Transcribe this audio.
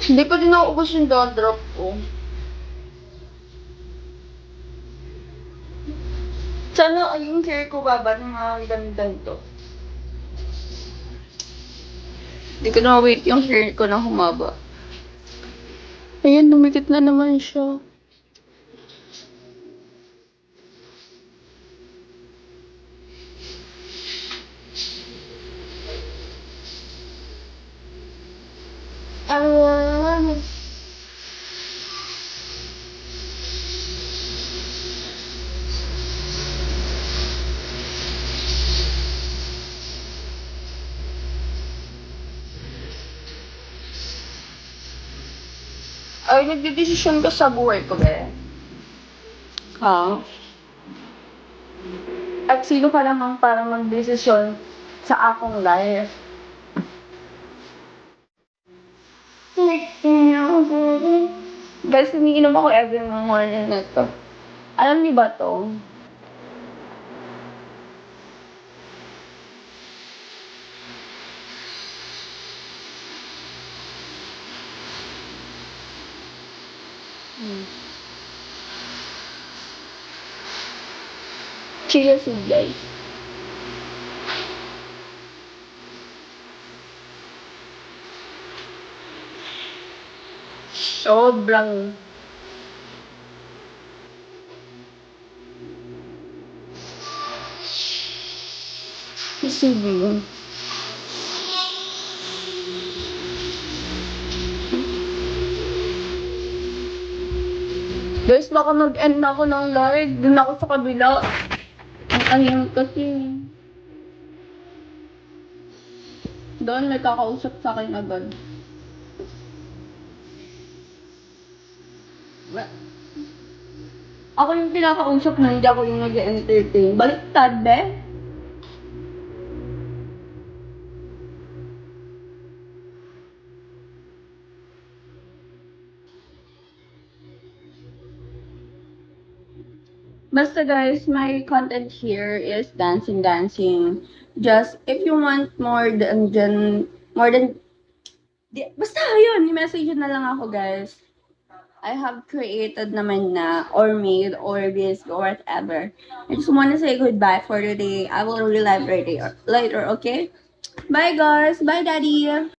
Hindi pa din naubos yung dodrop ko. Sana yung hair ko baba ng mga ganda to. Hindi ko na wait yung hair ko na humaba. Ayan, dumikit na naman siya. Ah. Ay, nagdedesisyon ka sa buhay ko, be. Ha? At sino ka naman para magdesisyon sa akong life? Guys, umiinom ako every morning na to. Alam niyo ba to? Cheers, guys. Sobrang receiving. Guys, baka mag-end ako ng live. Dun ako sa kabila. Ang tahimik kasi. Doon may kakausap sa akin agad. Ako yung pinakausap na hindi ako yung nag-entertain. Baliktad, be? Basta guys, my content here is dancing. Just, if you want more than, basta yun, i-message na lang ako guys. I have created naman na, or made, or this, or whatever. I just wanna say goodbye for today. I will relive later, okay? Bye guys! Bye daddy!